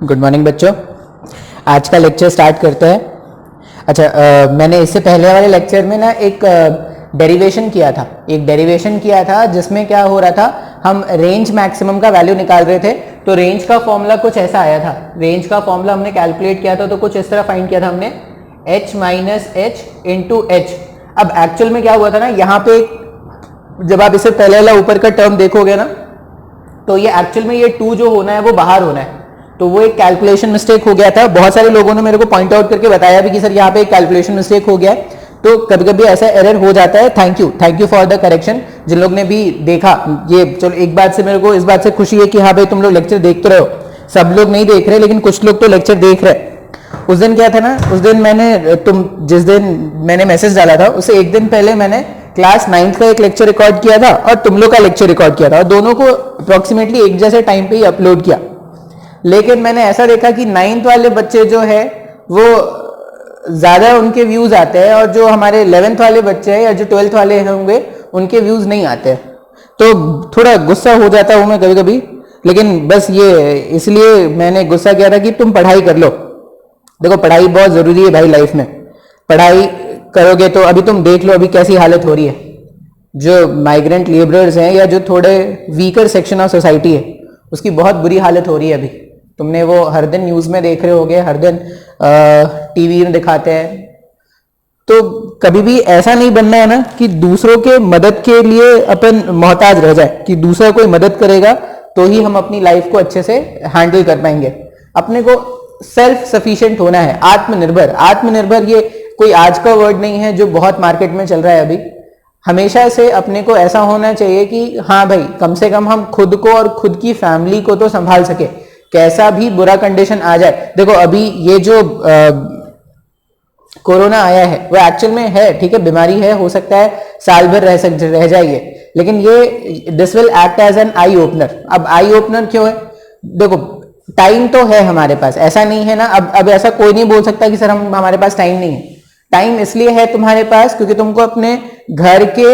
Good morning बच्चों। आज का लेक्चर स्टार्ट करते हैं। अच्छा, मैंने इससे पहले वाले लेक्चर में ना एक डेरिवेशन किया था जिसमें क्या हो रहा था, हम रेंज मैक्सिमम का वैल्यू निकाल रहे थे। तो रेंज का फॉर्मूला कुछ ऐसा आया था। रेंज का फॉर्मूला हमने कैलकुलेट किया था तो कुछ इस तरह फाइंड किया था हमने, h minus H into H. अब एक्चुअल में क्या हुआ था ना, यहाँ पे जब आप इसे पहले वाला ऊपर का टर्म देखोगे ना, तो ये एक्चुअल में ये 2 जो होना है वो बाहर होना है। तो वो एक कैलकुलेशन मिस्टेक हो गया था। बहुत सारे लोगों ने मेरे को पॉइंट आउट करके बताया भी कि सर यहाँ पे एक कैलकुलेशन मिस्टेक हो गया है। तो कभी कभी ऐसा एरर हो जाता है। Thank you for the correction. जिन लोग ने भी देखा, ये चलो एक बात से मेरे को इस बात से खुशी है कि हाँ भाई तुम लोग लेक्चर देख तो रहे हो। सब लोग नहीं देख रहे लेकिन कुछ लोग तो लेक्चर देख रहे। उस दिन क्या था ना, उस दिन जिस दिन मैंने मैसेज डाला था उससे एक दिन पहले मैंने क्लास 9th का एक लेक्चर रिकॉर्ड किया था और तुम लोग का लेक्चर रिकॉर्ड किया था, और दोनों को अप्रोक्सीमेटली एक जैसे टाइम पे ही अपलोड किया। लेकिन मैंने ऐसा देखा कि 9th वाले बच्चे जो है वो ज्यादा उनके व्यूज आते हैं, और जो हमारे 11th वाले बच्चे हैं या जो 12th वाले होंगे उनके व्यूज नहीं आते। तो थोड़ा गुस्सा हो जाता हूं मैं कभी कभी, लेकिन बस ये इसलिए मैंने गुस्सा किया था कि तुम पढ़ाई कर लो। देखो पढ़ाई बहुत जरूरी है भाई लाइफ में। पढ़ाई करोगे तो अभी तुम देख लो अभी कैसी हालत हो रही है। जो माइग्रेंट लेबरर्स हैं या जो थोड़े वीकर सेक्शन ऑफ सोसाइटी है उसकी बहुत बुरी हालत हो रही है। अभी तुमने वो हर दिन न्यूज में देख रहे होगे, हर दिन टीवी में दिखाते हैं। तो कभी भी ऐसा नहीं बनना है ना कि दूसरों के मदद के लिए अपन मोहताज रह जाए, कि दूसरा कोई मदद करेगा तो ही हम अपनी लाइफ को अच्छे से हैंडल कर पाएंगे। अपने को सेल्फ सफिशिएंट होना है, आत्मनिर्भर ये कोई आज का वर्ड नहीं है जो बहुत मार्केट में चल रहा है अभी। हमेशा से अपने को ऐसा होना चाहिए कि हाँ भाई कम से कम हम खुद को और खुद की फैमिली को तो संभाल सके, कैसा भी बुरा कंडीशन आ जाए। देखो अभी ये जो कोरोना आया है वो एक्चुअल में है, ठीक है, बीमारी है, हो सकता है साल भर रह जाइए, लेकिन ये this will act as an eye opener. अब आई ओपनर क्यों है? देखो टाइम तो है हमारे पास, ऐसा नहीं है ना। अब ऐसा कोई नहीं बोल सकता कि सर हमारे पास टाइम नहीं है। टाइम इसलिए है तुम्हारे पास क्योंकि तुमको अपने घर के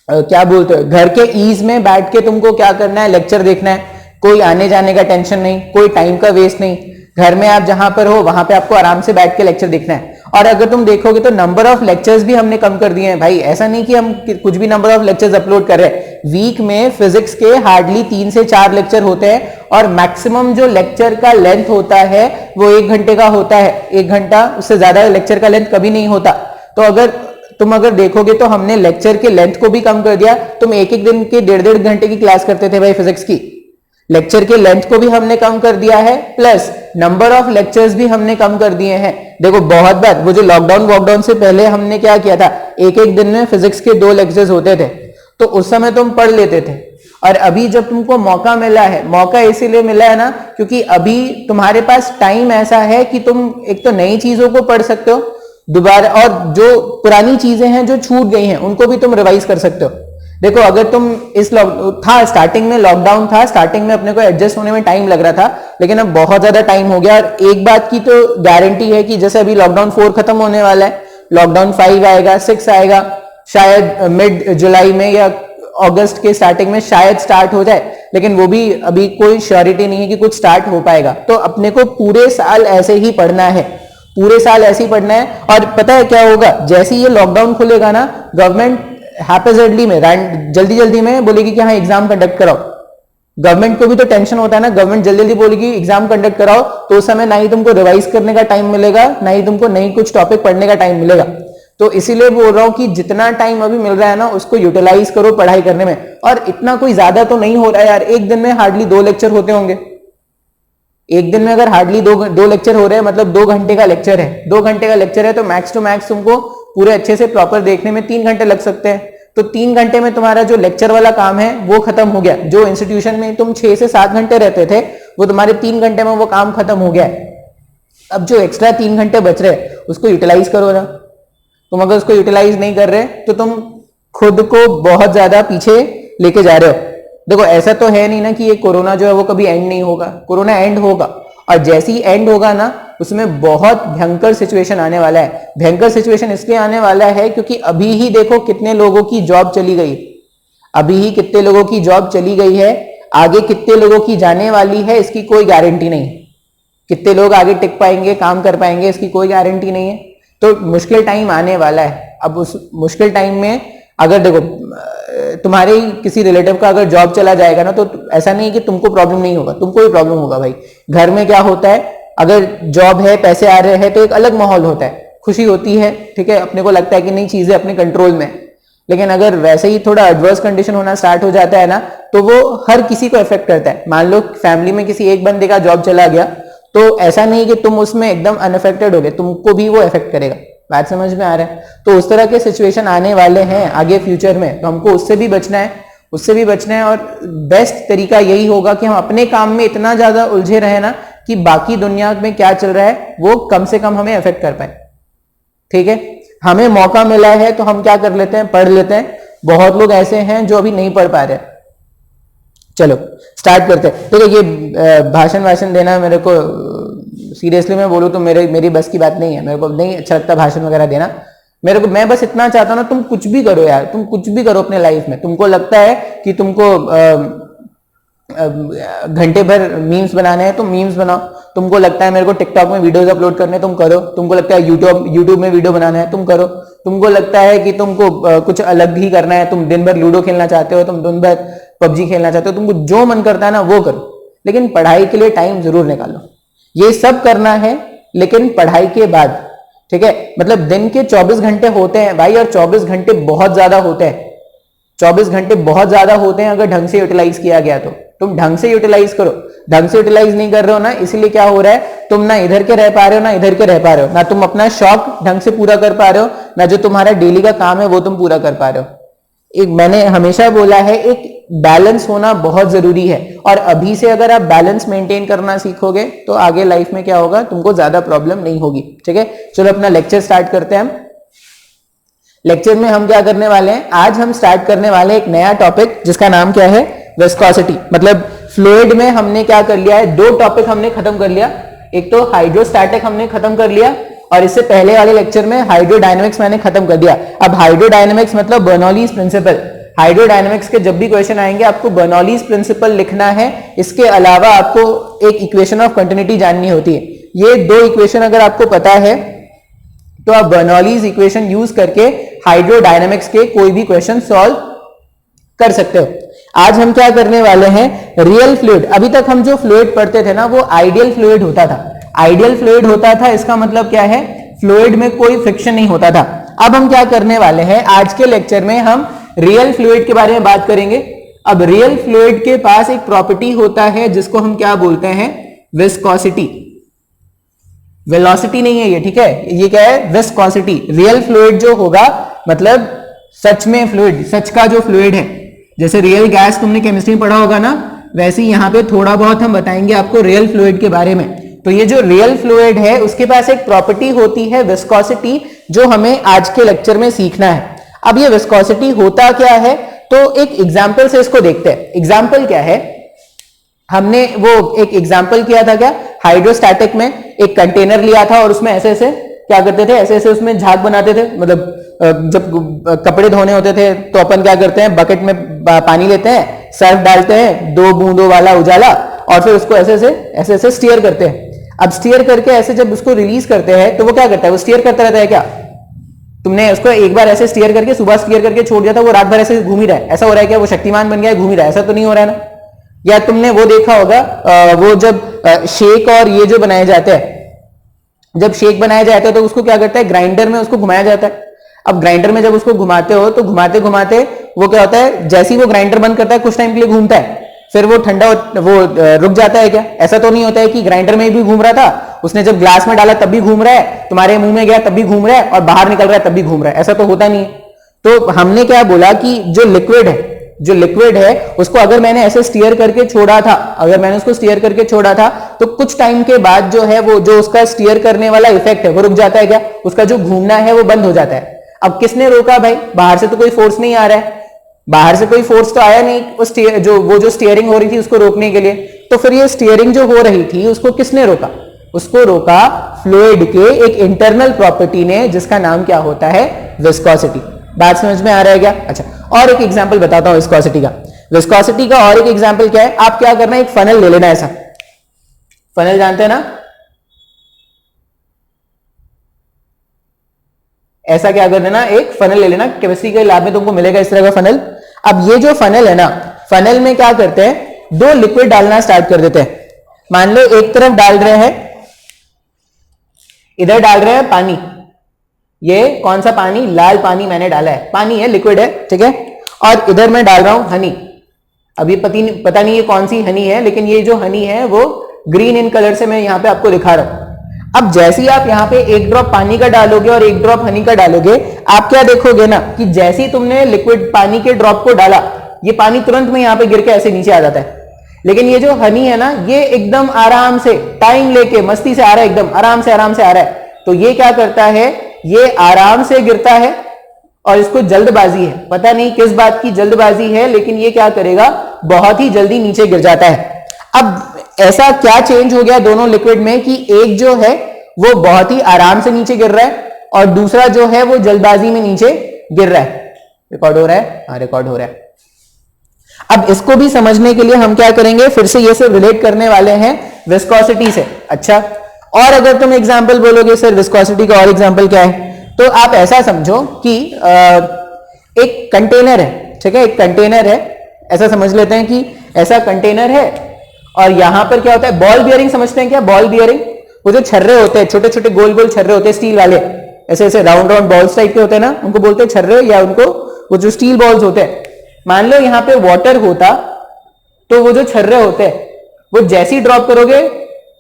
क्या बोलते हो, घर के ईज में बैठ के तुमको क्या करना है, लेक्चर देखना है। कोई आने जाने का टेंशन नहीं, कोई टाइम का वेस्ट नहीं। घर में आप जहां पर हो वहां पे आपको आराम से बैठ के लेक्चर देखना है। और अगर तुम देखोगे तो नंबर ऑफ लेक्चर्स भी हमने कम कर दिए हैं भाई। ऐसा नहीं कि हम कुछ भी नंबर ऑफ लेक्चर्स अपलोड कर रहे हैं। वीक में फिजिक्स के हार्डली 3 से 4 लेक्चर होते हैं, और मैक्सिमम जो लेक्चर का लेंथ होता है वो 1 घंटे का होता है। 1 घंटा, उससे ज्यादा लेक्चर का लेंथ कभी नहीं होता। तो अगर देखोगे तो हमने लेक्चर के लेंथ को भी कम कर दिया। तुम एक दिन के 1.5 घंटे की क्लास करते थे भाई फिजिक्स की, लेक्चर के लेंथ को भी हमने कम कर दिया है, प्लस नंबर ऑफ लेक्चर्स भी हमने कम कर दिए हैं। देखो बहुत बार वो जो लॉकडाउन से पहले हमने क्या किया था, एक दिन में फिजिक्स के 2 लेक्चर्स होते थे, तो उस समय तुम पढ़ लेते थे। और अभी जब तुमको मौका मिला है, मौका इसीलिए मिला है ना क्योंकि अभी तुम्हारे पास टाइम ऐसा है कि तुम एक तो नई चीजों को पढ़ सकते हो दोबारा, और जो पुरानी चीजें हैं जो छूट गई हैं उनको भी तुम रिवाइज कर सकते हो। देखो अगर तुम स्टार्टिंग में लॉकडाउन था, स्टार्टिंग में अपने को एडजस्ट होने में टाइम लग रहा था, लेकिन अब बहुत ज्यादा टाइम हो गया। और एक बात की तो गारंटी है कि जैसे अभी लॉकडाउन 4 खत्म होने वाला है, लॉकडाउन 5 आएगा, 6 आएगा, शायद मिड जुलाई में या अगस्त के स्टार्टिंग में शायद स्टार्ट हो जाए, लेकिन वो भी अभी कोई श्योरिटी नहीं है कि कुछ स्टार्ट हो पाएगा। तो अपने को पूरे साल ऐसे ही पढ़ना है, पूरे साल ऐसे ही पढ़ना है। और पता है क्या होगा, जैसे ही ये लॉकडाउन खुलेगा ना, गवर्नमेंट हैपेजर्डली में जल्दी में बोलेगी कि हाँ एग्जाम कंडक्ट कराओ। गवर्नमेंट को भी तो टेंशन होता है ना, गवर्नमेंट जल्दी बोलेगी एग्जाम कंडक्ट कराओ, तो उस समय ना ही तुमको रिवाइज करने का टाइम मिलेगा, ना ही तुमको नई कुछ टॉपिक पढ़ने का टाइम मिलेगा। तो इसीलिए बोल रहा हूं कि जितना टाइम अभी मिल रहा है ना उसको यूटिलाइज करो पढ़ाई करने में। और इतना कोई ज्यादा तो नहीं हो रहा है यार, एक दिन में हार्डली 2 लेक्चर होते होंगे। एक दिन में अगर हार्डली 2 लेक्चर हो रहे हैं, मतलब 2 घंटे का लेक्चर है, 2 घंटे का लेक्चर है, तो मैक्स टू मैक्स तुमको पूरे अच्छे से प्रॉपर देखने में 3 घंटे लग सकते हैं। तो 3 घंटे में तुम्हारा जो लेक्चर वाला काम है वो खत्म हो गया। जो इंस्टीट्यूशन में तुम 6 से 7 घंटे रहते थे वो तुम्हारे 3 घंटे में वो काम खत्म हो गया है। अब जो एक्स्ट्रा 3 घंटे बच रहे उसको यूटिलाइज करो ना। तुम अगर उसको यूटिलाइज नहीं कर रहे तो तुम खुद को बहुत ज्यादा पीछे लेके जा रहे हो। देखो ऐसा तो है नहीं ना कि ये कोरोना जो है वो कभी एंड नहीं होगा, कोरोना एंड होगा, और जैसे ही एंड होगा ना उसमें बहुत भयंकर सिचुएशन आने वाला है। भयंकर सिचुएशन इसलिए आने वाला है क्योंकि अभी ही देखो कितने लोगों की जॉब चली गई, अभी ही कितने लोगों की जॉब चली गई है। आगे कितने लोगों की जाने वाली है इसकी कोई गारंटी नहीं, कितने लोग आगे टिक पाएंगे, काम कर पाएंगे, इसकी कोई गारंटी नहीं है। तो मुश्किल टाइम आने वाला है। अब उस मुश्किल टाइम में अगर देखो तुम्हारे ही किसी रिलेटिव का अगर जॉब चला जाएगा ना, तो ऐसा नहीं कि तुमको प्रॉब्लम नहीं होगा, तुमको भी प्रॉब्लम होगा भाई। घर में क्या होता है, अगर जॉब है, पैसे आ रहे हैं, तो एक अलग माहौल होता है, खुशी होती है, ठीक है, अपने को लगता है कि नहीं चीजें अपने कंट्रोल में। लेकिन अगर वैसे ही थोड़ा एडवर्स कंडीशन होना स्टार्ट हो जाता है ना, तो वो हर किसी को इफेक्ट करता है। मान लो फैमिली में किसी एक बंदे का जॉब चला गया, तो ऐसा नहीं कि तुम उसमें एकदम अनअफेक्टेड हो गए, तुमको भी वो इफेक्ट करेगा। बात समझ में आ रहा है? तो उस तरह के सिचुएशन आने वाले हैं आगे फ्यूचर में, तो हमको उससे भी बचना है, उससे भी बचना है। और बेस्ट तरीका यही होगा कि हम अपने काम में इतना ज्यादा उलझे रहे ना कि बाकी दुनिया में क्या चल रहा है वो कम से कम हमें अफेक्ट कर पाए। ठीक है, हमें मौका मिला है तो हम क्या कर लेते हैं, पढ़ लेते हैं। बहुत लोग ऐसे हैं जो अभी नहीं पढ़ पा रहे। चलो स्टार्ट करते हैं। ठीक है, ये भाषण देना मेरे को सीरियसली मैं बोलूं तो मेरी बस की बात नहीं है, मेरे को नहीं अच्छा लगता भाषण वगैरह देना। मैं बस इतना चाहता हूं ना, तुम कुछ भी करो यार, तुम कुछ भी करो अपने लाइफ में। तुमको लगता है कि तुमको घंटे भर मीम्स बनाने हैं, तुम मीम्स बनाओ। तुमको लगता है मेरे को टिकटॉक में वीडियोस अपलोड करने, तुम करो। तुमको लगता है यूट्यूब में वीडियो बनाना है, तुम करो। तुमको लगता है कि तुमको कुछ अलग ही करना है, तुम दिन भर लूडो खेलना चाहते हो, तुम दिन भर पबजी खेलना चाहते हो, तुमको जो मन करता है ना वो करो, लेकिन पढ़ाई के लिए टाइम जरूर निकालो। ये सब करना है लेकिन पढ़ाई के बाद। ठीक है, मतलब दिन के 24 घंटे होते हैं भाई, और 24 घंटे बहुत ज्यादा होते हैं। 24 घंटे बहुत ज्यादा होते हैं अगर ढंग से यूटिलाइज किया गया तो। तुम ढंग से यूटिलाइज करो, ढंग से यूटिलाइज नहीं कर रहे हो ना, इसलिए क्या हो रहा है, तुम ना इधर के रह पा रहे हो ना इधर के रह पा रहे हो, ना तुम अपना शौक ढंग से पूरा कर पा रहे हो, ना जो तुम्हारा डेली का काम है वो तुम पूरा कर पा रहे हो। एक मैंने हमेशा बोला है, एक बैलेंस होना बहुत जरूरी है। और अभी से अगर आप बैलेंस मेंटेन करना सीखोगे तो आगे लाइफ में क्या होगा, तुमको ज्यादा प्रॉब्लम नहीं होगी। ठीक है, चलो अपना लेक्चर स्टार्ट करते हैं हम। लेक्चर में हम क्या करने वाले हैं, आज हम स्टार्ट करने वाले हैं एक नया टॉपिक जिसका नाम क्या है, विस्कोसिटी। मतलब फ्लूइड में हमने क्या कर लिया है, दो टॉपिक हमने खत्म कर लिया। एक तो हाइड्रोस्टैटिक हमने खत्म कर लिया, और इससे पहले वाले लेक्चर में हाइड्रोडायनेमिक्स मैंने खत्म कर दिया। अब हाइड्रोडायनेमिक्स मतलब बर्नौलीज प्रिंसिपल। हाइड्रोडायनेमिक्स के जब भी क्वेश्चन आएंगे आपको बर्नौलीज प्रिंसिपल लिखना है। इसके अलावा आपको एक इक्वेशन ऑफ कंटिन्यूटी जाननी होती है। ये दो इक्वेशन अगर आपको पता है तो आप बर्नौलीज इक्वेशन यूज करके हाइड्रोडायनेमिक्स के कोई भी क्वेश्चन सॉल्व कर सकते हो। आज हम क्या करने वाले हैं, रियल फ्लूइड। अभी तक हम जो फ्लूइड पढ़ते थे ना वो आइडियल फ्लूइड होता था। आइडियल फ्लूइड होता था, इसका मतलब क्या है, फ्लूइड में कोई फ्रिक्शन नहीं होता था। अब हम क्या करने वाले हैं, आज के लेक्चर में हम रियल फ्लूइड के बारे में बात करेंगे। अब रियल फ्लूइड के पास एक प्रॉपर्टी होता है जिसको हम क्या बोलते हैं, विस्कोसिटी। वेलोसिटी नहीं है ये, ठीक है, ये क्या है, विस्कोसिटी। रियल फ्लूइड जो होगा मतलब सच में फ्लूइड, सच का जो फ्लूइड है। जैसे रियल गैस तुमने केमिस्ट्री में पढ़ा होगा ना, वैसे ही यहां पे थोड़ा बहुत हम बताएंगे आपको रियल फ्लूइड के बारे में। तो ये जो रियल फ्लूइड है उसके पास एक प्रॉपर्टी होती है विस्कोसिटी, जो हमें आज के लेक्चर में सीखना है। अब ये विस्कोसिटी होता क्या है, तो एक एग्जांपल से इसको देखते हैं। एग्जांपल क्या है, हमने वो एक एग्जांपल किया था क्या, हाइड्रोस्टैटिक में एक कंटेनर लिया था और उसमें ऐसे ऐसे क्या करते थे, ऐसे ऐसे उसमें झाग बनाते थे। मतलब जब कपड़े धोने होते थे तो अपन क्या करते हैं, बकेट में पानी लेते हैं, सर्फ डालते हैं, 2 बूंदों वाला उजाला, और फिर उसको ऐसे ऐसे स्टीयर करते हैं। अब स्टीयर करके ऐसे जब उसको रिलीज करते हैं तो वो क्या करता है, वो स्टीयर करता रहता है क्या। तुमने उसको एक बार ऐसे स्टीयर करके, सुबह स्टीयर करके छोड़ दिया था, वो रात भर ऐसे घूम ही रहा है, ऐसा हो रहा है क्या, वो शक्तिमान बन गया है, घूम ही रहा है, ऐसा तो नहीं हो रहा है ना। या तुमने वो देखा होगा, वो जब शेक और ये जो बनाए जाते हैं, जब शेक बनाया जाता है तो उसको क्या करता है, ग्राइंडर में उसको घुमाया जाता है। अब ग्राइंडर में जब उसको घुमाते हो तो घुमाते घुमाते वो क्या होता है, जैसे ही वो ग्राइंडर बंद करता है कुछ टाइम के लिए घूमता है, फिर वो ठंडा वो रुक जाता है क्या। ऐसा तो नहीं होता है कि ग्राइंडर में भी घूम रहा था, उसने जब ग्लास में डाला तब भी घूम रहा है, तुम्हारे मुंह में गया तब भी घूम रहा है, और बाहर निकल रहा है तब भी घूम रहा है, ऐसा तो होता नहीं। तो हमने क्या बोला कि जो लिक्विड है उसको अगर मैंने ऐसे स्टीयर करके छोड़ा था, अगर मैंने उसको स्टीयर करके छोड़ा था तो कुछ टाइम के बाद जो है वो जो उसका स्टीयर करने वाला इफेक्ट है वो रुक जाता है क्या, उसका जो घूमना है वो बंद हो जाता है। अब किसने रोका भाई, बाहर से तो कोई फोर्स नहीं आ रहा है, बाहर से कोई फोर्स तो आया नहीं वो जो स्टीयरिंग हो रही थी उसको रोकने के लिए। तो फिर ये स्टीयरिंग जो हो रही थी उसको किसने रोका, उसको रोका फ्लूइड के एक इंटरनल प्रॉपर्टी ने, जिसका नाम क्या होता है, विस्कोसिटी। बात समझ में आ रहा है क्या। अच्छा, और एक एग्जांपल बताता हूं विस्कोसिटी का। विस्कोसिटी का और एक एग्जांपल क्या है, आप क्या करना है, एक फनल ले लेना, ऐसा फनल जानते हैं ना, ऐसा क्या कर देना, एक फनल ले लेना, केमिस्ट्री के लैब में तुमको मिलेगा इस तरह का फनल। अब ये जो फनल है ना, फनल में क्या करते हैं, दो लिक्विड डालना स्टार्ट कर देते हैं। मान लो एक तरफ डाल रहे हैं, इधर डाल रहे हैं पानी, ये कौन सा पानी, लाल पानी मैंने डाला है, पानी है, लिक्विड है, ठीक है। और इधर मैं डाल रहा हूं हनी, अभी पता नहीं ये कौन सी हनी है, लेकिन ये जो हनी है वो ग्रीन इन कलर से मैं यहां पे आपको दिखा रहा हूं। अब जैसे ही आप यहाँ पे एक ड्रॉप पानी का डालोगे और एक ड्रॉप हनी का डालोगे, आप क्या देखोगे ना कि जैसे ही तुमने लिक्विड पानी के ड्रॉप को डाला, ये पानी तुरंत में यहाँ पे गिर के ऐसे नीचे आ जाता है। लेकिन ये जो हनी है ना, ये एकदम आराम से टाइम लेके मस्ती से आ रहा है, एकदम आराम से आ रहा है। तो ये क्या करता है, ये आराम से गिरता है और इसको जल्दबाजी है, पता नहीं किस बात की जल्दबाजी है, लेकिन ये क्या करेगा, बहुत ही जल्दी नीचे गिर जाता है। अब ऐसा क्या चेंज हो गया दोनों लिक्विड में कि एक जो है वो बहुत ही आराम से नीचे गिर रहा है और दूसरा जो है वो जल्दबाजी में नीचे गिर रहा है। रिकॉर्ड हो रहा है, हाँ रिकॉर्ड हो रहा है। अब इसको भी समझने के लिए हम क्या करेंगे, फिर से ये सब रिलेट करने वाले हैं विस्कोसिटी से। अच्छा, और अगर तुम एग्जांपल बोलोगे सर विस्कोसिटी का और एग्जांपल क्या है, तो आप ऐसा समझो कि एक कंटेनर है, ठीक है, एक कंटेनर है, ऐसा समझ लेते हैं कि ऐसा कंटेनर है और यहां पर क्या होता है, बॉल बियरिंग समझते हैं क्या, बॉल बियरिंग, वो जो छर्रे होते हैं, छोटे छोटे गोल गोल छर्रे होते हैं स्टील वाले, ऐसे ऐसे राउंड राउंड बॉल्स टाइप के होते हैं ना, उनको बोलते हैं छर्रे, या उनको वो जो स्टील बॉल्स होते हैं। मान लो यहाँ पे वाटर होता तो वो जो छर्रे होते हैं वो जैसी ड्रॉप करोगे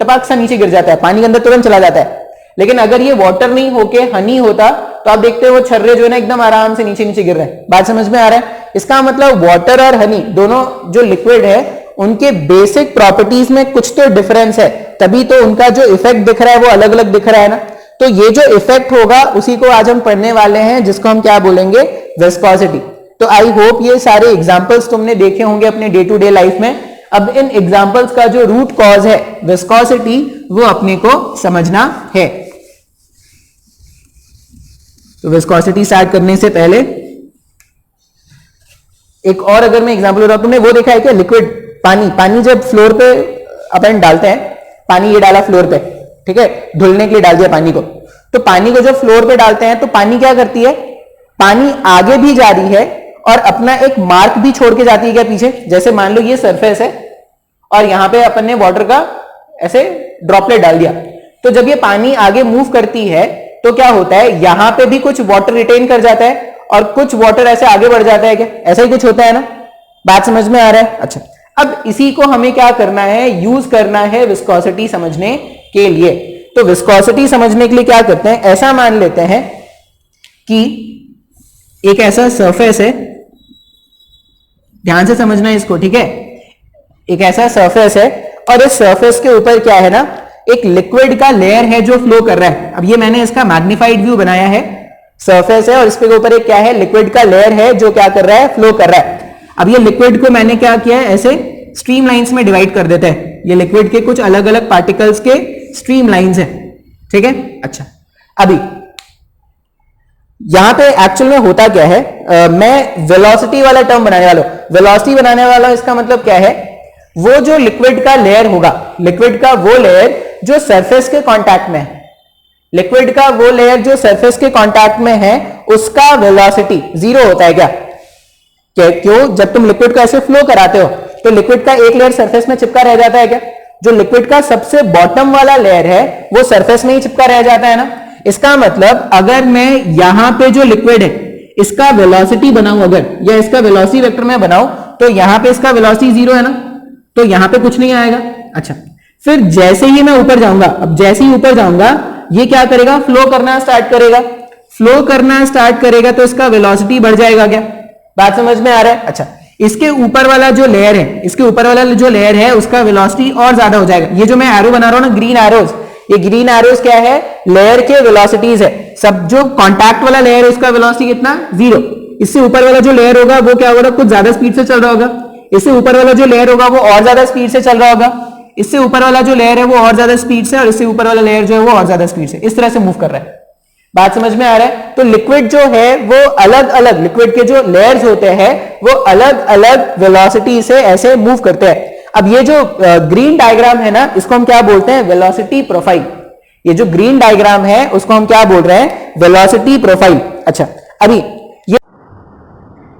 टपक सा नीचे गिर जाता है, पानी के अंदर तुरंत चला जाता है। लेकिन अगर ये वाटर नहीं होके हनी होता तो आप देखते हो वो छर्रे जो है ना एकदम आराम से नीचे नीचे गिर रहे हैं। बात समझ में आ रहा है? इसका मतलब वाटर और हनी दोनों जो लिक्विड है उनके बेसिक प्रॉपर्टीज में कुछ तो डिफरेंस है, तभी तो उनका जो इफेक्ट दिख रहा है वो अलग अलग दिख रहा है ना। तो ये जो इफेक्ट होगा उसी को आज हम पढ़ने वाले हैं, जिसको हम क्या बोलेंगे, विस्कोसिटी। तो आई होप ये सारे एग्जांपल्स तुमने देखे होंगे अपने डे टू डे लाइफ में। अब इन एग्जांपल्स का जो रूट कॉज है विस्कोसिटी, वो अपने को समझना है। तो विस्कोसिटी स्टार्ट करने से पहले एक और अगर मैं एग्जांपल बता, तुमने वो देखा है क्या, लिक्विड पानी जब फ्लोर पे अपन डालते हैं, पानी ये डाला फ्लोर पे, ठीक है, धुलने के लिए डाल दिया पानी को, तो पानी को जब फ्लोर पे डालते हैं तो पानी क्या करती है, पानी आगे भी जा रही है और अपना एक मार्क भी छोड़ के जाती है क्या पीछे। जैसे मान लो ये सरफेस है और यहां पे अपन ने वाटर का ऐसे ड्रॉपलेट डाल दिया, तो जब ये पानी आगे मूव करती है तो क्या होता है, यहां पे भी कुछ वाटर रिटेन कर जाता है और कुछ वाटर ऐसे आगे बढ़ जाता है क्या, ऐसा ही कुछ होता है ना। बात समझ में आ रहा है? अच्छा, अब इसी को हमें क्या करना है, यूज करना है विस्कोसिटी समझने के लिए। तो विस्कोसिटी समझने के लिए क्या करते हैं, ऐसा मान लेते हैं कि एक ऐसा सरफेस है, ध्यान से समझना है इसको, ठीक है, एक ऐसा सरफेस है और इस सरफेस के ऊपर क्या है ना, एक लिक्विड का लेयर है जो फ्लो कर रहा है। अब ये मैंने इसका मैग्नीफाइड व्यू बनाया है, सरफेस है और इसके ऊपर एक क्या है, लिक्विड का लेयर है जो क्या कर रहा है, फ्लो कर रहा है। अब ये लिक्विड को मैंने क्या किया है, ऐसे स्ट्रीम लाइंस में डिवाइड कर देते हैं, ये लिक्विड के कुछ अलग अलग पार्टिकल्स के स्ट्रीम लाइंस है, ठीक है। अच्छा, अभी यहां पे एक्चुअल में होता क्या है, मैं वेलोसिटी वाला टर्म बनाने वाला हूं। वेलोसिटी बनाने वाला इसका मतलब क्या है, वो जो लिक्विड का लेयर होगा, लिक्विड का वो लेयर जो सरफेस के कांटेक्ट में है, लिक्विड का वो लेयर जो सरफेस के कांटेक्ट में है, उसका वेलोसिटी जीरो होता है क्या? क्यों? जब तुम लिक्विड को ऐसे फ्लो कराते हो तो लिक्विड का एक लेयर सरफेस में चिपका रह जाता है क्या? जो लिक्विड का सबसे बॉटम वाला लेयर है वो सरफेस में ही चिपका रह जाता है ना। इसका मतलब अगर मैं यहां पे जो लिक्विड है इसका वेलोसिटी बनाऊं अगर, या इसका वेलोसिटी वेक्टर मैं बनाऊं, तो यहां पे इसका वेलोसिटी जीरो है ना, तो यहां पे कुछ नहीं आएगा। अच्छा, फिर जैसे ही मैं ऊपर जाऊंगा, अब जैसे ही ऊपर जाऊंगा ये क्या करेगा, फ्लो करना स्टार्ट करेगा, फ्लो करना स्टार्ट करेगा तो इसका वेलोसिटी बढ़ जाएगा क्या? बात समझ में आ रहा है? अच्छा, इसके ऊपर वाला जो लेयर है, इसके ऊपर वाला जो लेयर है उसका वेलोसिटी और ज्यादा हो जाएगा। ये जो मैं एरो बना रहा हूं ना, ग्रीन एरोज, ये ग्रीन एरोज क्या है, लेयर के वेलोसिटीज है। सब जो कांटेक्ट वाला लेयर है उसका वेलोसिटी कितना, जीरो। इससे ऊपर वाला जो लेयर होगा वो क्या होगा, कुछ ज्यादा स्पीड से चल रहा होगा। इससे ऊपर वाला जो लेयर होगा वो और ज्यादा स्पीड से चल रहा होगा। इससे ऊपर वाला जो लेयर है वो और ज्यादा स्पीड से, और इससे ऊपर वाला लेयर जो है वो और ज्यादा स्पीड से, इस तरह से मूव कर रहा है। बात समझ में आ रहा है? तो लिक्विड जो है वो अलग अलग, लिक्विड के जो लेयर्स होते हैं वो अलग अलग वेलोसिटी से ऐसे मूव करते हैं। अब ये जो ग्रीन डायग्राम है ना, इसको हम क्या बोलते हैं? Velocity profile. ये जो ग्रीन डायग्राम है उसको हम क्या बोल रहे हैं? Velocity profile. अच्छा, अभी ये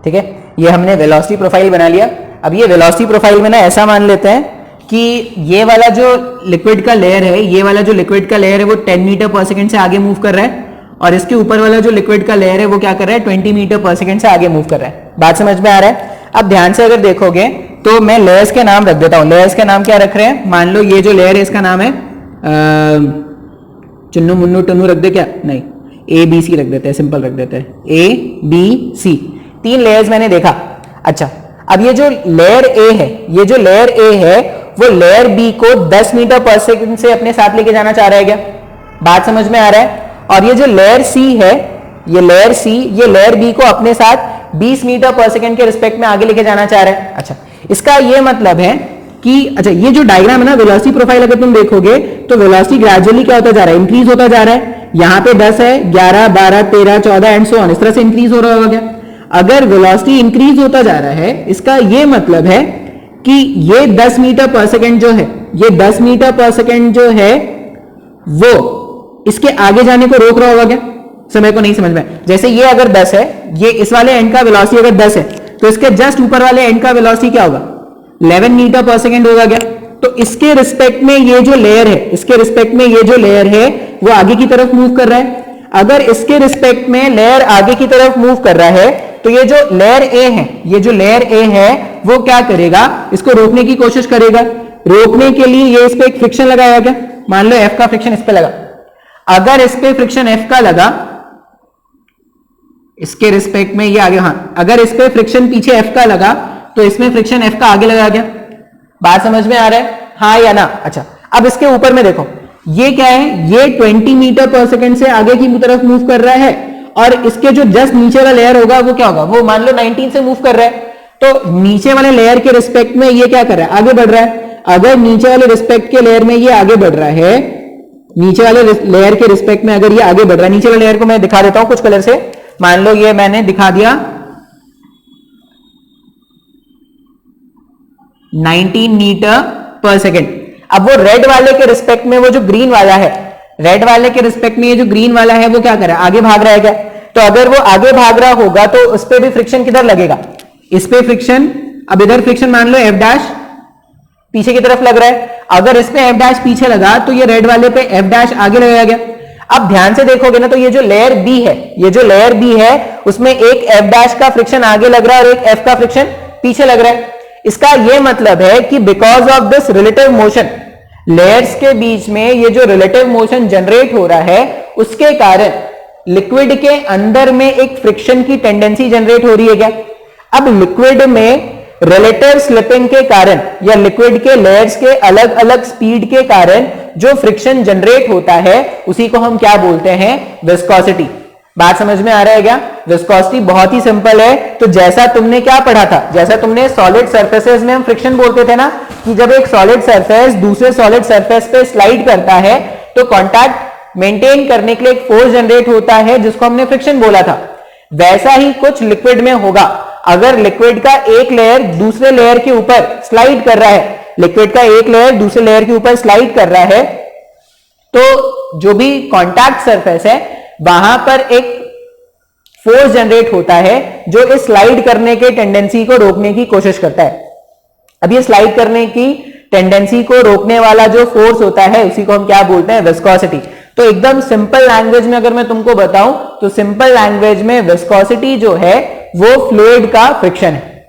ठीक है, ये हमने वेलोसिटी प्रोफाइल बना लिया। अब ये वेलोसिटी प्रोफाइल में ना ऐसा मान लेते हैं कि ये वाला जो लिक्विड का लेयर है, ये वाला जो लिक्विड का लेयर है वो 10 मीटर पर सेकंड से आगे मूव कर रहा है, और इसके ऊपर वाला जो लिक्विड का लेयर है वो क्या कर रहा है? 20 मीटर पर सेकंड से आगे मूव कर रहा है। बात समझ में आ रहा है? अब ध्यान से अगर देखोगे तो मैं लेयर्स के नाम रख देता हूं। लेयर्स के नाम क्या रख रहे हैं? मान लो ये जो लेयर है इसका नाम है चुन्नू मुन्नू टन्नू रख दे क्या? नहीं, ABC रख देते हैं, सिंपल रख देते हैं, ABC। 3 लेयर्स मैंने देखा। अच्छा, अब ये जो लेयर A है, ये जो लेयर A है वो लेयर B को 10 मीटर पर सेकंड से अपने साथ लेके जाना चाह रहा है क्या? बात समझ में आ रहा है? और ये जो लेयर C है, ये लेयर C, ये लेयर B को अपने साथ 20 मीटर पर सेकंड के रिस्पेक्ट में आगे लेके जाना चाह रहा है। अच्छा, इसका ये मतलब है कि अच्छा, ये जो डायग्राम है ना, वेलोसिटी प्रोफाइल अगर तुम देखोगे तो वेलोसिटी ग्रेजुअली क्या होता जा रहा है? इंक्रीज होता जा रहा है। यहां पे 10 है, 11, 12, 13, 14 एंड सो ऑन, इस तरह से इंक्रीज हो रहा होगा क्या? अगर वेलोसिटी इंक्रीज होता जा रहा है, इसका ये मतलब है कि ये 10 मीटर पर सेकंड जो है, ये 10 मीटर पर सेकंड जो है वो इसके आगे जाने को रोक रहा होगा क्या? समय को नहीं समझ में। जैसे ये अगर 10 है, ये इस वाले एंड का वेलोसिटी अगर 10 है, तो इसके जस्ट ऊपर वाले एंड का वेलोसिटी क्या होगा? 11 मीटर पर सेकंड होगा क्या? तो इसके रिस्पेक्ट में ये जो लेयर है, इसके रिस्पेक्ट में ये जो लेयर है वो आगे की तरफ मूव कर रहा है। अगर इसके रिस्पेक्ट में लेयर आगे की तरफ मूव कर रहा है तो ये जो लेयर A है, ये जो लेयर A है वो क्या करेगा? इसको रोकने की कोशिश करेगा। रोकने के लिए ये इस पे एक फ्रिक्शन लगाया क्या? मान लो F का फ्रिक्शन इस पे लगा। अगर इस पे फ्रिक्शन F का लगा, इसके रिस्पेक्ट में ये आगे, हाँ, अगर इस पे फ्रिक्शन पीछे F का लगा तो इसमें फ्रिक्शन F का आगे लगा क्या? बात समझ में आ रहा है? हाँ या ना? अच्छा, अब इसके ऊपर में देखो, ये क्या है? ये 20 मीटर पर सेकंड से आगे की तरफ मूव कर रहा है, और इसके जो जस्ट नीचे वाला लेयर होगा वो क्या होगा? वो मान लो 19 से मूव कर रहा है। तो नीचे वाले लेयर के रिस्पेक्ट में ये क्या कर रहा है? आगे बढ़ रहा है। अगर नीचे वाले रिस्पेक्ट के लेयर में ये आगे बढ़ रहा है, नीचे वाले लेयर के रिस्पेक्ट में अगर ये आगे बढ़ रहा है, नीचे वाले लेयर को मैं दिखा देता हूं कुछ कलर से। मान लो ये मैंने दिखा दिया 19 मीटर पर सेकेंड। अब वो रेड वाले के रिस्पेक्ट में वो जो ग्रीन वाला है, रेड वाले के रिस्पेक्ट में ये जो ग्रीन वाला है वो क्या कर रहा है? आगे भाग रहा है क्या? तो अगर वो आगे भाग रहा होगा तो उस पर भी फ्रिक्शन किधर लगेगा? इस पे फ्रिक्शन। अब इधर फ्रिक्शन मान लो F डैश पीछे की तरफ लग रहा है। अगर इस पे F डैश पीछे लगा तो ये रेड वाले पे F डैश आगे लगाया गया। अब ध्यान से देखोगे ना तो ये जो लेयर B है, ये जो लेयर B है उसमें एक F डैश का फ्रिक्शन आगे लग रहा है और एक F का फ्रिक्शन पीछे लग रहा है। इसका यह मतलब है कि because of this relative motion, layers के बीच में ये जो रिलेटिव मोशन जनरेट हो रहा है उसके कारण लिक्विड के अंदर में एक फ्रिक्शन की टेंडेंसी जनरेट हो रही है क्या? अब लिक्विड में रिलेटिव स्लिपिंग के कारण या लिक्विड के लेयर्स के अलग अलग स्पीड के कारण जो फ्रिक्शन जनरेट होता है उसी को हम क्या बोलते हैं? विस्कोसिटी। बात समझ में आ रहा है क्या? विस्कोसिटी बहुत ही सिंपल है। तो जैसा तुमने क्या पढ़ा था, जैसा तुमने सॉलिड सरफेसेस में हम फ्रिक्शन बोलते थे ना कि जब एक सॉलिड सरफेस दूसरे सॉलिड सरफेस पे स्लाइड करता है तो कांटेक्ट मेंटेन करने के लिए एक फोर्स जनरेट होता है जिसको हमने फ्रिक्शन बोला था। वैसा ही कुछ लिक्विड में होगा। अगर लिक्विड का एक लेयर दूसरे लेयर के ऊपर स्लाइड कर रहा है, लिक्विड का एक लेयर दूसरे लेयर के ऊपर स्लाइड कर रहा है, तो जो भी कांटेक्ट सरफेस है वहां पर एक फोर्स जनरेट होता है जो इस स्लाइड करने के टेंडेंसी को रोकने की कोशिश करता है। अब ये स्लाइड करने की टेंडेंसी को रोकने वाला जो फोर्स होता है उसी को हम क्या बोलते हैं? विस्कोसिटी। तो एकदम सिंपल लैंग्वेज में अगर मैं तुमको बताऊं तो सिंपल लैंग्वेज में विस्कोसिटी जो है वो फ्लूइड का फ्रिक्शन है।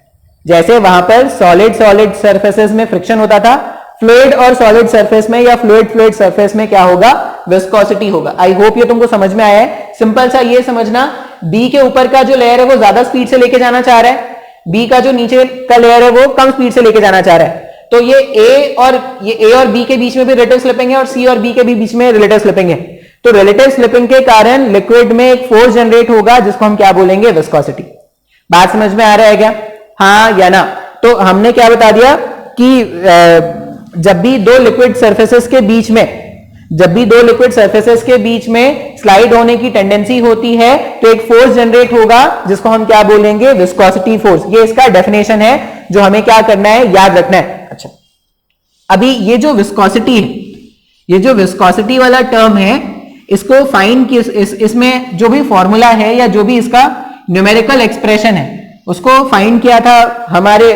जैसे वहां पर सॉलिड सॉलिड सरफेसेस में फ्रिक्शन होता था, फ्लूइड और सॉलिड सरफेस में या फ्लूइड फ्लूइड सरफेस में क्या होगा? विस्कोसिटी होगा। आई होप ये तुमको समझ में आया है। सिंपल सा ये समझना, बी के ऊपर का जो लेयर है वो ज्यादा स्पीड से लेके जाना चाह रहा है, बी का जो नीचे का लेयर है वो कम स्पीड से लेके जाना चाह रहा है। तो ये ए और बी के बीच में भी रिलेटिव स्लिपिंग है और सी और बी के भी बीच में रिलेटिव स्लिपिंग है। तो रिलेटिव स्लिपिंग के कारण लिक्विड में एक फोर्स जनरेट होगा जिसको हम क्या बोलेंगे? विस्कोसिटी। बात समझ में आ रहा है क्या? हाँ या ना? तो हमने क्या बता दिया कि जब भी दो लिक्विड सरफेसेस के बीच में जब भी दो लिक्विड सरफेसेस के बीच में स्लाइड होने की टेंडेंसी होती है तो एक फोर्स जनरेट होगा जिसको हम क्या बोलेंगे, विस्कोसिटी फोर्स। ये इसका डेफिनेशन है जो हमें क्या करना है, याद रखना है। अच्छा, अभी ये जो विस्कोसिटी है, ये जो विस्कोसिटी वाला टर्म है, इसको फाइंड इसमें जो भी फॉर्मूला है या जो भी इसका न्यूमेरिकल एक्सप्रेशन है उसको फाइंड किया था हमारे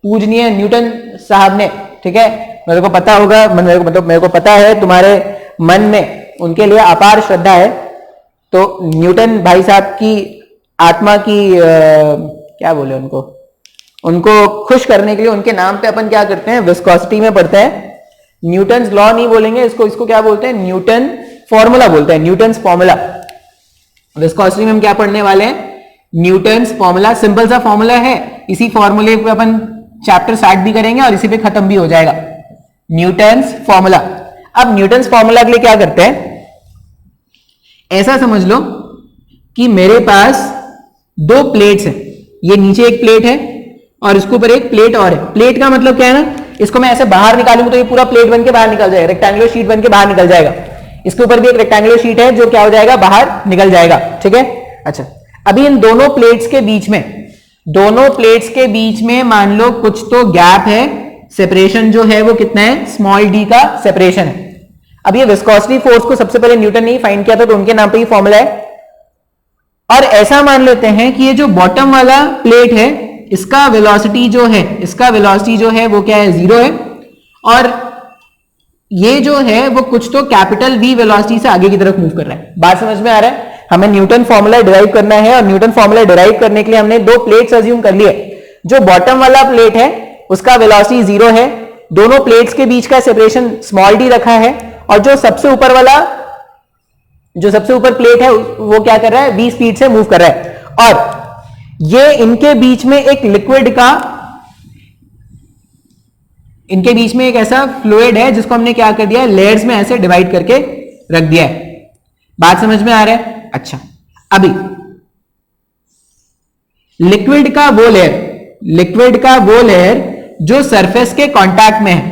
पूजनीय न्यूटन साहब ने। ठीक है, मेरे को पता होगा, मेरे को पता है तुम्हारे मन में उनके लिए अपार श्रद्धा है। तो न्यूटन भाई साहब की आत्मा की क्या बोले उनको खुश करने के लिए उनके नाम पे अपन क्या करते हैं, विस्कोसिटी में पढ़ते हैं। न्यूटन्स लॉ नहीं बोलेंगे इसको क्या बोलते हैं, न्यूटन फॉर्मूला बोलते हैं, न्यूटन्स फॉर्मूला। विस्कोसिटी में हम क्या पढ़ने वाले हैं, न्यूटन्स फॉर्मूला। सिंपल सा फॉर्मूला है, इसी फॉर्मूले पे अपन चैप्टर स्टार्ट भी करेंगे और इसी पे खत्म भी हो जाएगा, न्यूटन्स फॉर्मूला। अब न्यूटन्स फॉर्मूला के लिए क्या करते हैं, ऐसा समझ लो कि मेरे पास दो प्लेट्स हैं, ये नीचे एक प्लेट है और इसके ऊपर एक प्लेट और है। प्लेट का मतलब क्या है ना, इसको मैं ऐसे बाहर निकालूंगा तो ये पूरा प्लेट बन के बाहर निकल जाएगा, रेक्टेंगुलर शीट बन के बाहर निकल जाएगा। इसके ऊपर भी एक रेक्टेंगुलर शीट है जो क्या हो जाएगा, बाहर निकल जाएगा। ठीक है, अच्छा, अभी इन दोनों प्लेट्स के बीच में मान लो कुछ तो गैप है, सेपरेशन जो है वो कितना है, स्मॉल डी का सेपरेशन है। अब ये विस्कोसिटी फोर्स को सबसे पहले न्यूटन ने ही फाइंड किया था तो उनके नाम पे ही फॉर्मूला है। और ऐसा मान लेते हैं कि ये जो बॉटम वाला प्लेट है इसका वेलोसिटी जो है वो क्या है, 0 है, और ये जो है वो कुछ तो कैपिटल V वेलोसिटी से आगे की तरफ मूव कर रहा है। बात समझ में आ रहा है, हमें न्यूटन फॉर्मूला डिराइव करना है और न्यूटन फॉर्मूला डिराइव करने के लिए हमने दो प्लेट्स अज्यूम कर लिए। जो बॉटम वाला प्लेट है उसका वेलोसिटी 0 है, दोनों प्लेट्स के बीच का सेपरेशन स्मॉल d रखा है, और जो सबसे ऊपर प्लेट है वो क्या कर रहा है, v स्पीड से मूव कर रहा है। और ये इनके बीच में एक ऐसा फ्लूइड है जिसको हमने क्या कर दिया है, लेयर्स में ऐसे डिवाइड करके रख दिया है। बात समझ में आ रहा है। अच्छा, अभी लिक्विड का वो लेयर जो सरफेस के कांटेक्ट में है,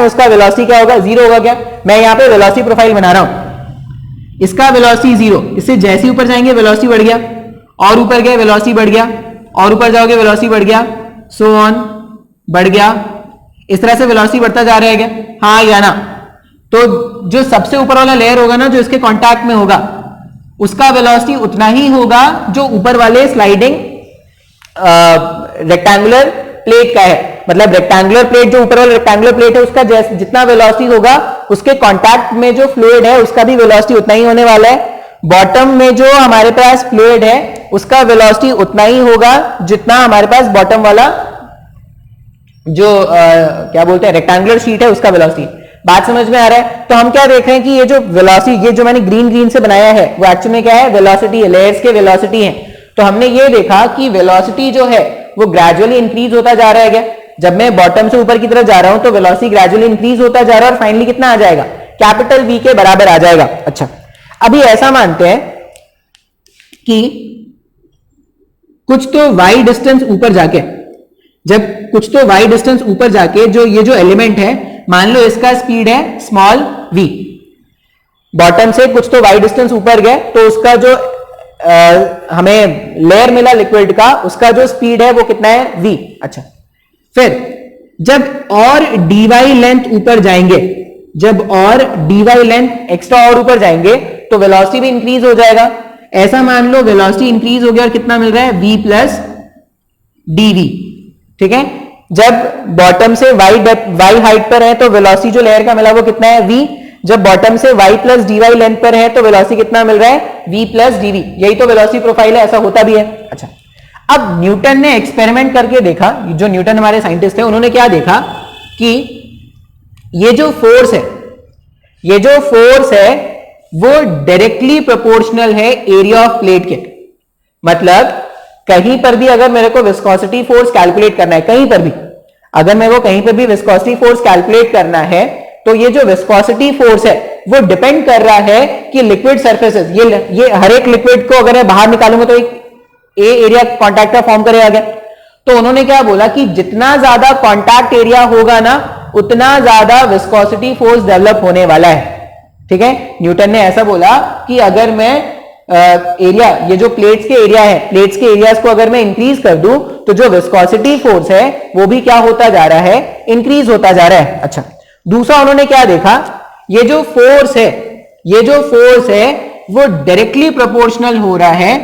उसका वेलोसिटी क्या होगा, 0 होगा। क्या, मैं यहां पे वेलोसिटी प्रोफाइल बना रहा हूं, इसका वेलोसिटी 0, इससे जैसे ऊपर जाएंगे वेलोसिटी बढ़ गया, और ऊपर गए वेलोसिटी बढ़ गया, और ऊपर जाओगे वेलोसिटी बढ़ गया, सो ऑन बढ़ गया, इस तरह से वेलोसिटी बढ़ता जा रहा है क्या, हाँ या ना। तो जो सबसे ऊपर वाला लेयर होगा ना, जो इसके कांटेक्ट में होगा, उसका वेलोसिटी उतना ही होगा जो ऊपर वाले स्लाइडिंग रेक्टेंगुलर प्लेट का है। मतलब रेक्टेंगुलर प्लेट, जो ऊपर वाला रेक्टेंगुलर प्लेट है उसका जितना वेलोसिटी होगा उसके कांटेक्ट में जो फ्लूइड है उसका भी वेलोसिटी उतना ही होने वाला है। बॉटम में जो हमारे पास फ्लूइड है उसका वेलोसिटी उतना ही होगा जितना हमारे पास बॉटम वाला जो क्या बोलते हैं रेक्टेंगुलर शीट है उसका वेलोसिटी। बात समझ में आ रहा है। तो हम क्या देख रहे हैं कि ये जो वेलोसिटी, ये जो मैंने ग्रीन से बनाया है वो एक्चुअली में क्या है, वेलोसिटी है, लेयर्स के वेलोसिटी है। तो हमने ये देखा कि वेलोसिटी जो है वो ग्रेजुअली इंक्रीज होता जा रहा है। क्या, जब मैं बॉटम से ऊपर की तरफ जा रहा हूं तो वेलोसिटी ग्रेजुअली इंक्रीज होता जा रहा है और फाइनली कितना आ जाएगा, कैपिटल V के बराबर आ जाएगा। अच्छा, अभी ऐसा मानते हैं कि कुछ तो y डिस्टेंस ऊपर जाके जो ये जो एलिमेंट है, मान लो इसका स्पीड है स्मॉल v, बॉटम से कुछ तो y डिस्टेंस ऊपर गए तो उसका जो हमें लेयर मिला लिक्विड का, उसका जो स्पीड है वो कितना है, v। अच्छा, फिर जब और dy लेंथ ऊपर जाएंगे, एक्स्ट्रा और ऊपर जाएंगे तो वेलोसिटी भी इंक्रीज हो जाएगा। ऐसा मान लो वेलोसिटी इंक्रीज हो गया और कितना मिल रहा है, v प्लस dv। ठीक है, जब बॉटम से y हाइट पर है तो वेलोसिटी जो लेयर का मिला वो कितना है, v। जब बॉटम से y प्लस dy लेंथ पर है तो वेलोसिटी कितना मिल रहा है, v प्लस dv। यही तो वेलोसिटी प्रोफाइल है, ऐसा होता भी है। अच्छा, अब न्यूटन ने एक्सपेरिमेंट करके देखा, जो न्यूटन हमारे साइंटिस्ट थे उन्होंने क्या देखा कि ये जो फोर्स है वो डायरेक्टली प्रोपोर्शनल है एरिया ऑफ प्लेट के। मतलब कहीं पर भी अगर मेरे को विस्कोसिटी फोर्स कैलकुलेट करना है, तो ये जो विस्कोसिटी फोर्स है वो डिपेंड कर रहा है कि लिक्विड सरफेसेस, ये हर एक लिक्विड को अगर मैं बाहर निकालूंगा तो एक ए एरिया कॉन्टैक्ट का फॉर्म करेगा। तो उन्होंने क्या बोला कि जितना ज्यादा कॉन्टैक्ट एरिया होगा ना उतना ज्यादा विस्कोसिटी फोर्स डेवलप होने वाला है। ठीक है, न्यूटन ने ऐसा बोला कि अगर मैं एरिया, ये जो प्लेट्स के एरिया है, प्लेट्स के एरियाज को अगर मैं इंक्रीज कर दूं तो जो विस्कोसिटी फोर्स है वो भी क्या होता जा रहा है, इंक्रीज होता जा रहा है। अच्छा, दूसरा उन्होंने क्या देखा, ये जो फोर्स है, ये जो फोर्स है वो डायरेक्टली प्रोपोर्शनल हो रहा है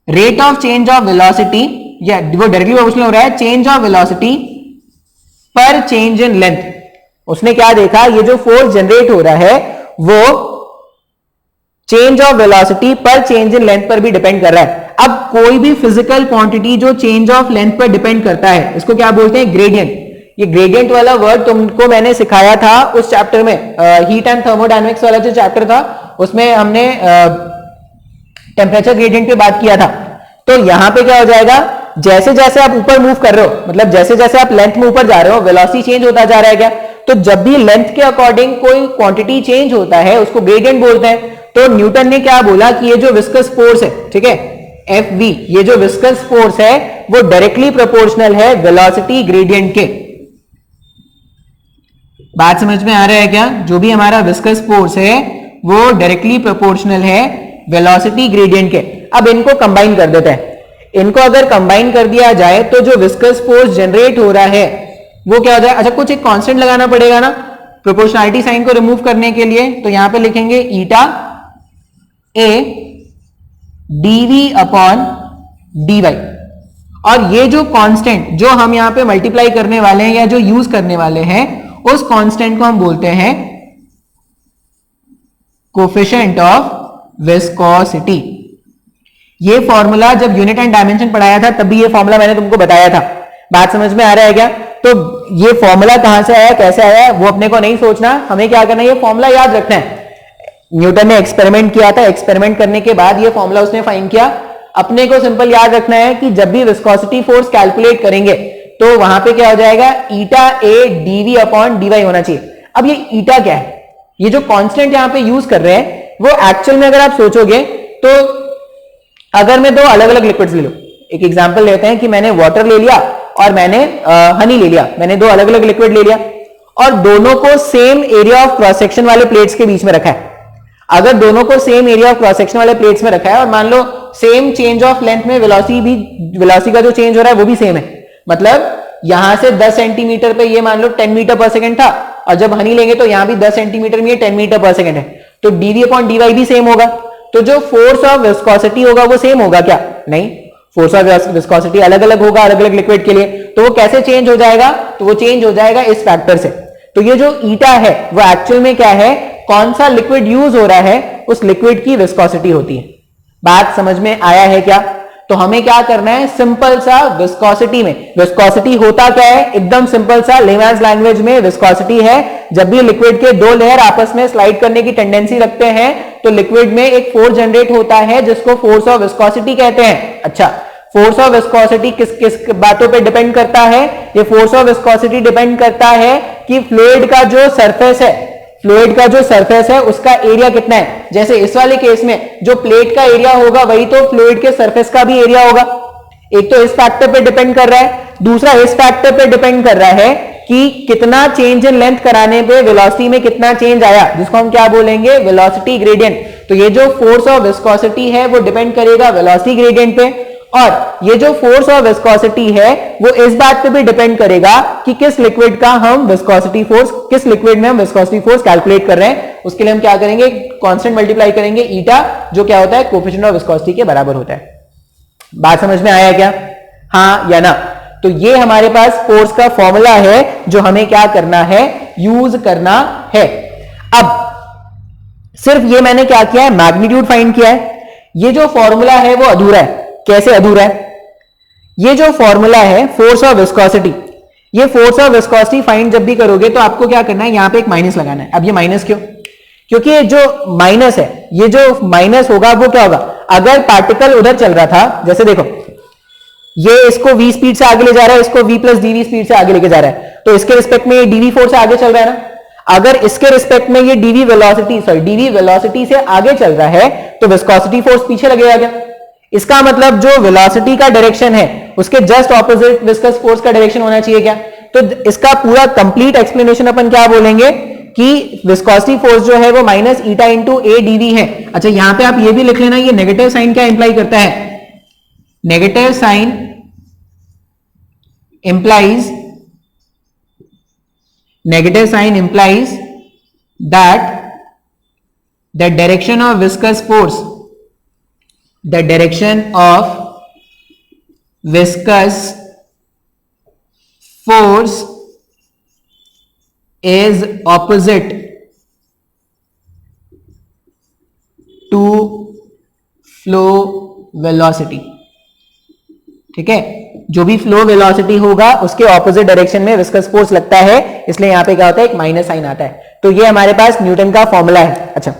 rate of change of velocity, या वो डायरेक्टली प्रोपोर्शनल हो रहा है चेंज ऑफ वेलोसिटी पर चेंज इन लेंथ। उसने क्या देखा, ये जो फोर्स जनरेट हो रहा है वो चेंज ऑफ वेलोसिटी पर चेंज इन लेंथ पर भी डिपेंड कर रहा है। अब कोई भी फिजिकल क्वांटिटी जो चेंज ऑफ लेंथ पर डिपेंड करता है, इसको क्या बोलते हैं, ग्रेडियंट। ये ग्रेडियंट वाला वर्ड तुमको मैंने सिखाया था उस चैप्टर में, हीट एंड थर्मोडायनेमिक्स वाला जो चैप्टर था उसमें हमने टेम्परेचर ग्रेडियंट पे बात किया था। तो यहां पे क्या हो जाएगा, जैसे जैसे आप ऊपर मूव कर रहे हो, मतलब जैसे जैसे आप लेंथ में ऊपर जा रहे हो, वेलोसिटी चेंज होता जा रहा है क्या, तो जब भी लेंथ के अकॉर्डिंग कोई क्वांटिटी चेंज होता है उसको ग्रेडियंट बोलते हैं। तो न्यूटन ने क्या बोला कि ये जो विस्कस फोर्स है, ठीक है, Fv, ये जो विस्कस फोर्स है वो डायरेक्टली प्रोपोर्शनल है वेलोसिटी ग्रेडियंट के। बात समझ में आ रहा है क्या, जो भी हमारा विस्कस फोर्स है वो डायरेक्टली प्रोपोर्शनल है वेलोसिटी ग्रेडियंट के। अब इनको कंबाइन कर देते हैं, इनको अगर कंबाइन कर दिया जाए तो जो विस्कस फोर्स जनरेट हो रहा है वो क्या हो जाए, अच्छा कुछ एक कांस्टेंट लगाना पड़ेगा ना प्रोपोर्शनैलिटी साइन को रिमूव करने के लिए, तो यहां पे लिखेंगे ईटा ए डीवी अपॉन डी वाई। और ये जो कांस्टेंट जो हम यहां पे मल्टीप्लाई करने वाले हैं या जो यूज करने वाले हैं उस कांस्टेंट को हम बोलते हैं कोफिशिएंट ऑफ विस्कोसिटी। ये फॉर्मूला जब यूनिट एंड डायमेंशन पढ़ाया था तब भी ये फॉर्मूला मैंने तुमको बताया था। बात समझ में आ रहा है क्या, तो ये फॉर्मूला कहां से आया, कैसे आया, वो अपने को नहीं सोचना, हमें क्या करना है, ये फॉर्मूला याद रखना है। न्यूटन ने एक्सपेरिमेंट किया था, एक्सपेरिमेंट करने के बाद ये फॉर्मूला उसने फाइंड किया। अपने को सिंपल याद रखना है कि जब भी विस्कोसिटी फोर्स कैलकुलेट करेंगे तो वहां पे क्या हो जाएगा, ईटा ए डीवी अपॉन डीवाई होना चाहिए। अब ये ईटा क्या है, ये जो कांस्टेंट यहां पे यूज कर रहे हैं वो एक्चुअल में अगर आप सोचोगे तो अगर मैं दो अलग अलग लिक्विड्स ले लूं, एक एग्जांपल लेते हैं कि मैंने वाटर ले लिया और मैंने हनी ले लिया, मैंने दो अलग अलग लिक्विड ले लिया और दोनों को same area of cross section वाले प्लेट्स के बीच में रखा है। अगर दोनों को same area of cross section वाले प्लेट्स में रखा है और मान लो सेम चेंज ऑफ लेंथ में वेलोसिटी का जो चेंज हो रहा है वो भी सेम है, मतलब यहां से 10 सेंटीमीटर पे ये मान लो 10 मीटर पर सेकंड था और जब हनी लेंगे तो यहां भी 10 सेंटीमीटर में ये 10 मीटर पर सेकंड है, तो डीवी अपॉन डीवाई भी सेम होगा। तो जो फोर्स ऑफ विस्कोसिटी होगा वो सेम होगा क्या, नहीं, फोर्स ऑफ विस्कोसिटी अलग अलग होगा अलग अलग लिक्विड के लिए। तो वो कैसे चेंज हो जाएगा, तो वो चेंज हो जाएगा इस फैक्टर से। तो ये जो ईटा है वो एक्चुअल में क्या है, कौन सा लिक्विड यूज हो रहा है उस लिक्विड की विस्कोसिटी होती है। बात समझ में आया है क्या, तो हमें क्या करना है, सिंपल सा विस्कोसिटी में, विस्कोसिटी होता क्या है, एकदम सिंपल सा लेमैन्स लैंग्वेज में विस्कोसिटी है जब भी लिक्विड के दो लेयर आपस में स्लाइड करने की टेंडेंसी रखते हैं तो लिक्विड में एक फोर्स जनरेट होता है जिसको फोर्स ऑफ विस्कोसिटी कहते हैं। अच्छा, फोर्स ऑफ विस्कोसिटी किस किस बातों पे डिपेंड करता है, ये फोर्स ऑफ विस्कोसिटी डिपेंड करता है कि फ्लूइड का जो सरफेस है, फ्लूइड का जो सरफेस है उसका एरिया कितना है। जैसे इस वाले केस में जो प्लेट का एरिया होगा वही तो फ्लूइड के सरफेस का भी एरिया होगा। एक तो इस फैक्टर पे डिपेंड कर रहा है, दूसरा इस फैक्टर पे डिपेंड कर रहा है कि कितना चेंज इन लेंथ कराने पे वेलोसिटी में कितना चेंज आया, जिसको हम क्या बोलेंगे, वेलोसिटी ग्रेडियंट। तो ये जो फोर्स ऑफ विस्कोसिटी है वो डिपेंड करेगा वेलोसिटी ग्रेडियंट पे, और ये जो फोर्स ऑफ विस्कोसिटी है वो इस बात पे भी डिपेंड करेगा कि किस लिक्विड का हम विस्कोसिटी फोर्स, किस लिक्विड में हम विस्कोसिटी फोर्स कैलकुलेट कर रहे हैं। उसके लिए हम क्या करेंगे, कांस्टेंट मल्टीप्लाई करेंगे ईटा, जो क्या होता है, कोएफिशिएंट ऑफ विस्कोसिटी के बराबर होता है। बात समझ में आया क्या, हाँ या ना। तो ये हमारे पास फोर्स का फॉर्मूला है जो हमें क्या करना है, यूज करना है। अब सिर्फ ये मैंने क्या किया है, मैग्नीट्यूड फाइंड किया है। ये जो फॉर्मूला है वो अधूरा है। कैसे अधूरा है, ये जो फॉर्मूला है फोर्स ऑफ विस्कोसिटी, ये फोर्स ऑफ विस्कोसिटी फाइंड जब भी करोगे तो आपको क्या करना है, यहां पे एक माइनस लगाना है। अब ये माइनस क्यों, क्योंकि ये जो माइनस है, ये जो माइनस होगा वो क्या होगा, अगर पार्टिकल उधर चल रहा था, जैसे देखो ये इसको v स्पीड से आगे ले जा रहा है, इसको v प्लस dv स्पीड से आगे लेके जा रहा है, तो इसके रिस्पेक्ट में ये dv फोर्स से आगे चल रहा है ना। अगर इसके रिस्पेक्ट में ये dv वेलोसिटी से आगे चल रहा है तो विस्कोसिटी फोर्स पीछे लगेगा क्या। इसका मतलब जो वेलोसिटी का डायरेक्शन है उसके जस्ट ऑपोजिट विस्कस फोर्स का डायरेक्शन होना चाहिए क्या। तो इसका पूरा कंप्लीट एक्सप्लेनेशन अपन क्या बोलेंगे कि विस्कोसिटी फोर्स जो है वो माइनस ईटा इंटू ए डीवी है। अच्छा, यहां पे आप ये भी लिख लेना, ये नेगेटिव साइन क्या इंप्लाई करता है? Negative sign implies that the direction of viscous force is opposite to flow velocity। ठीक है, जो भी फ्लो वेलोसिटी होगा उसके ऑपोजिट डायरेक्शन में विस्कस फोर्स लगता है, इसलिए यहां पे क्या होता है, एक माइनस साइन आता है। तो ये हमारे पास न्यूटन का फॉर्मूला है। अच्छा,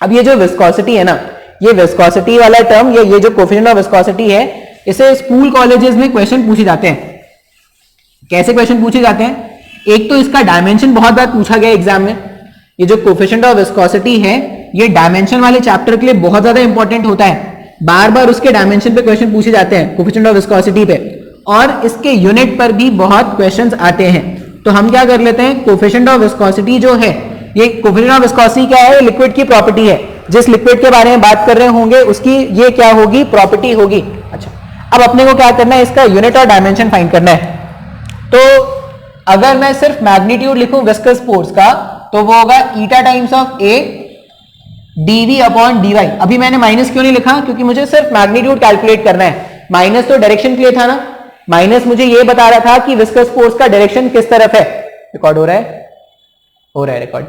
अब ये जो विस्कोसिटी है ना, ये विस्कोसिटी वाला टर्म, ये जो कोफिशिएंट ऑफ विस्कोसिटी है, इसे स्कूल कॉलेजेस में क्वेश्चन पूछे जाते हैं। कैसे क्वेश्चन पूछे जाते हैं? एक तो इसका डायमेंशन बहुत बार पूछा गया एग्जाम में। ये जो कोफिशिएंट ऑफ विस्कोसिटी है, ये डायमेंशन वाले चैप्टर के लिए बहुत ज्यादा इंपॉर्टेंट होता है। बार बार उसके डायमेंशन पे क्वेश्चन पूछे जाते हैं, कोफिशिएंट ऑफ विस्कोसिटी पे, और इसके यूनिट पर भी बहुत क्वेश्चंस आते हैं। तो हम क्या कर लेते हैं, कोफिशिएंट ऑफ विस्कोसिटी जो है, ये कोफिशिएंट ऑफ विस्कोसिटी क्या है? लिक्विड की प्रॉपर्टी है। जिस लिक्विड के बारे में बात कर रहे होंगे उसकी ये क्या होगी? प्रॉपर्टी होगी। अच्छा, अब अपने को क्या करना है, इसका यूनिट और डायमेंशन फाइंड करना है। तो अगर मैं सिर्फ मैग्नीट्यूड लिखूं विस्कस फोर्स का, तो वो होगा eta times of A dv upon dy। अभी मैंने माइनस क्यों नहीं लिखा? क्योंकि मुझे सिर्फ मैग्नीट्यूड कैलकुलेट करना है। माइनस तो डायरेक्शन के लिए था ना, माइनस मुझे ये बता रहा था कि विस्कस फोर्स का डायरेक्शन किस तरफ है। रिकॉर्ड हो रहा है? हो रहा है रिकॉर्ड।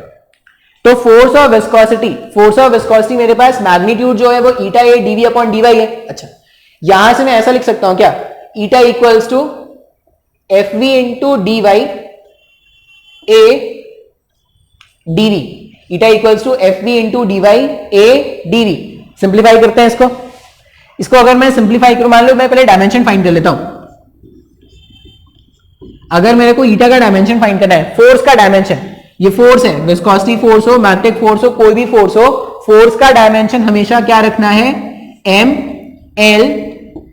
तो फोर्स ऑफ विस्कोसिटी मेरे पास मैग्नीट्यूड जो है वो ईटा ए dv अपॉन dy है। अच्छा, यहां से मैं ऐसा लिख सकता हूं क्या, eta equals to fv into dy a dv, eta equals to fv into dy a dv। Simplify करते हैं इसको अगर मैं सिंप्लीफाई करूं, मान लो मैं पहले डायमेंशन फाइंड कर लेता हूं। अगर मेरे को ईटा का डायमेंशन फाइंड करना है, फोर्स का डायमेंशन, ये फोर्स है, विस्कोसिटी फोर्स हो, मैग्नेटिक फोर्स हो, कोई भी फोर्स हो, फोर्स का डायमेंशन हमेशा क्या रखना है? m l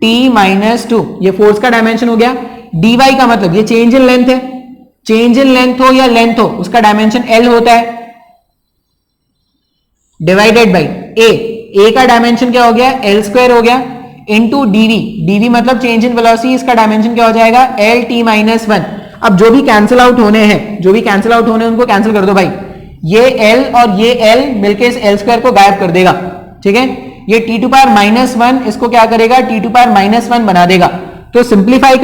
t minus 2। ये फोर्स का डायमेंशन हो गया। dy का मतलब ये चेंज इन लेंथ है, चेंज इन लेंथ हो या लेंथ हो, उसका डायमेंशन l होता है, डिवाइडेड बाई a का डायमेंशन क्या हो गया? l स्क्वायर हो गया, इंटू dv मतलब चेंज इन वेलोसिटी, इसका डायमेंशन क्या हो जाएगा? l t minus 1। अब जो भी कैंसिल आउट होने हैं उनको कैंसिल कर दो भाई। ये l और ये l मिलके इस l स्क्वायर को गायब कर देगा। ठीक है, ये t टू पावर माइनस 1 इसको क्या करेगा? t टू पावर माइनस 1 बना देगा। तो सिंप्लीफाई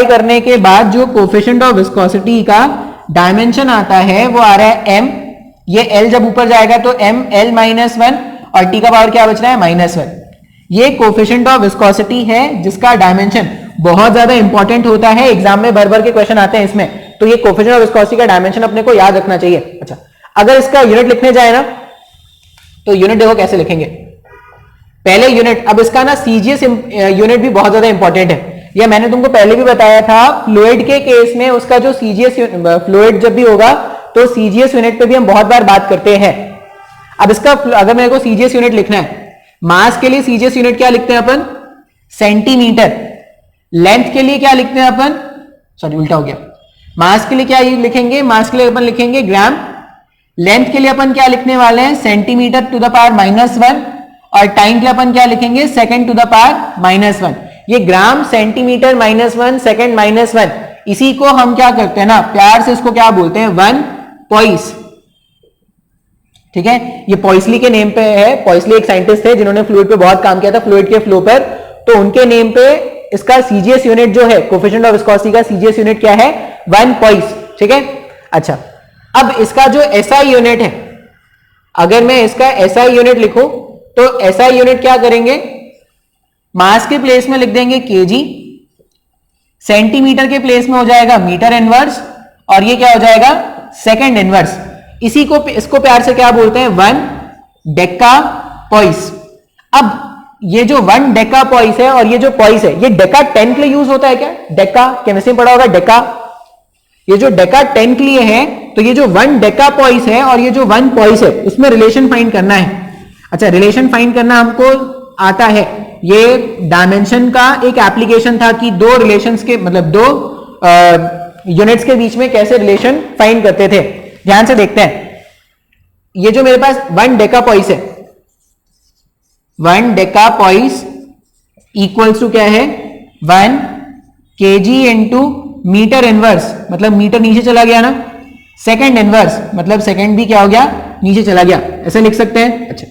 करने के बाद जो कोफिशिएंट ऑफ विस्कोसिटी का डायमेंशन आता है वो आ रहा है m। ये l जब ऊपर जाएगा तो m l माइनस 1 और t का पावर क्या बच रहा है? माइनस 1। ये कोफिशिएंट ऑफ विस्कोसिटी है जिसका डायमेंशन बहुत ज्यादा इंपॉर्टेंट होता है, एग्जाम में भर के क्वेश्चन आते हैं इसमें। तो ये कोफिशिएंट ऑफ विस्कोसिटी का डायमेंशन अपने को याद रखना चाहिए। अच्छा, अगर इसका यूनिट लिखने जाए ना, तो यूनिट देखो कैसे लिखेंगे। पहले यूनिट, अब इसका ना सीजीएस यूनिट भी बहुत ज्यादा इंपॉर्टेंट है। यह मैंने तुमको पहले भी बताया था, फ्लूइड के केस में उसका जो सीजीएस फ्लूइड जब भी होगा तो सीजीएस यूनिट पे भी हम बहुत बार बात करते हैं। अब इसका अगर मेरे को सीजीएस यूनिट लिखना है, मास के लिए सीजीएस यूनिट क्या लिखते हैं अपन? सेंटीमीटर। लेंथ के लिए क्या लिखते हैं अपन? सॉरी उल्टा हो गया। मास के लिए क्या लिखेंगे? मास के लिए अपन लिखेंगे ग्राम। लेंथ के लिए अपन क्या लिखने वाले हैं? Centimetre to the power minus 1। और टाइम के लिए अपन क्या लिखेंगे? Second to the power minus 1। ये gram, centimetre minus 1, second minus 1, इसी को हम क्या करते हैं ना, प्यार से इसको क्या बोलते हैं? 1 पॉइस। ठीक है, ये पॉइसली के नेम पे है। पॉइसली एक साइंटिस्ट थे जिन्होंने फ्लूइड पे बहुत काम किया था, फ्लूइड के फ्लो पर। तो उनके नेम पे इसका सीजीएस यूनिट जो है, कोफिशिएंट ऑफ विस्कोसिटी का सीजीएस यूनिट क्या है? 1 पॉइस। ठीक है, अच्छा, अब इसका जो एसआई यूनिट है, अगर मैं इसका एसआई यूनिट लिखूं तो एसआई यूनिट क्या करेंगे? मास के प्लेस में लिख देंगे केजी, सेंटीमीटर के प्लेस में हो जाएगा मीटर इनवर्स, और ये क्या हो जाएगा? Second inverse. इसी को, इसको प्यार से क्या बोलते हैं? 1 डेका पॉइस। अब ये जो 1 डेका पॉइस है और ये जो पॉइस है, ये डेका 10 के लिए यूज होता है क्या? डेका केमिस्ट्री में पढ़ा होगा, डेका। ये जो डेका 10 के लिए है, तो ये जो 1 डेका पॉइस है और ये जो 1 पॉइस है, उसमें रिलेशन फाइंड करना है। अच्छा, रिलेशन फाइंड करना हमको आता है। ये डायमेंशन का एक एप्लीकेशन था कि दो रिलेशंस के, मतलब दो यूनिट्स के बीच में कैसे रिलेशन फाइंड करते थे। ध्यान से देखते हैं, ये जो मेरे पास 1 डेकापॉइस है, 1 डेकापॉइस इक्वल्स टू क्या है 1 kg इंटू मीटर इनवर्स, मतलब मीटर नीचे चला गया ना, सेकंड इनवर्स मतलब सेकंड भी क्या हो गया नीचे चला गया, ऐसे लिख सकते हैं। अच्छा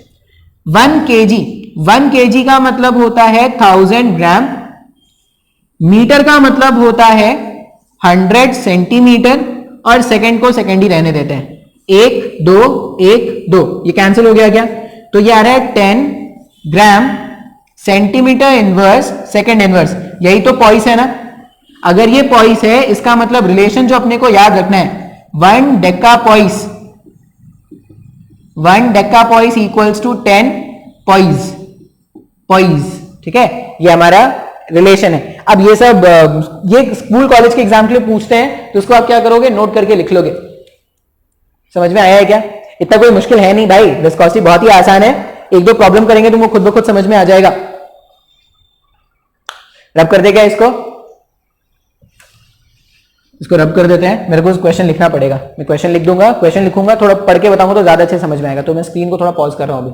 1 kg का मतलब होता है 1000 ग्राम, मीटर का मतलब होता है 100 सेंटीमीटर, और सेकंड को सेकंड ही रहने देते हैं, 1 2 1 2, ये कैंसिल हो गया क्या, तो ये आ रहा है 10 gram centimetre inverse second inverse, यही तो पॉइस है ना। अगर ये पॉइस है इसका मतलब रिलेशन जो अपने को याद रखना है 1 डेकापॉइस इक्वल्स टू 10 पॉइस, ठीक है, ये हमारा रिलेशन है। अब ये सब ये स्कूल कॉलेज के एग्जाम के लिए पूछते हैं, तो उसको आप क्या करोगे, नोट करके लिख लोगे। समझ में आया है क्या? इतना कोई मुश्किल है नहीं भाई, विस्कोसिटी बहुत ही आसान है, एक दो प्रॉब्लम करेंगे तुमको खुद ब खुद समझ में आ जाएगा। रब कर देगा इसको रब कर देते हैं। मेरे को क्वेश्चन लिखना पड़ेगा, मैं क्वेश्चन लिख दूंगा, क्वेश्चन लिखूंगा, थोड़ा पढ़ के बताऊंगा तो ज्यादा अच्छे समझ में आएगा। तो मैं स्क्रीन को थोड़ा पॉज कर रहा हूं अभी।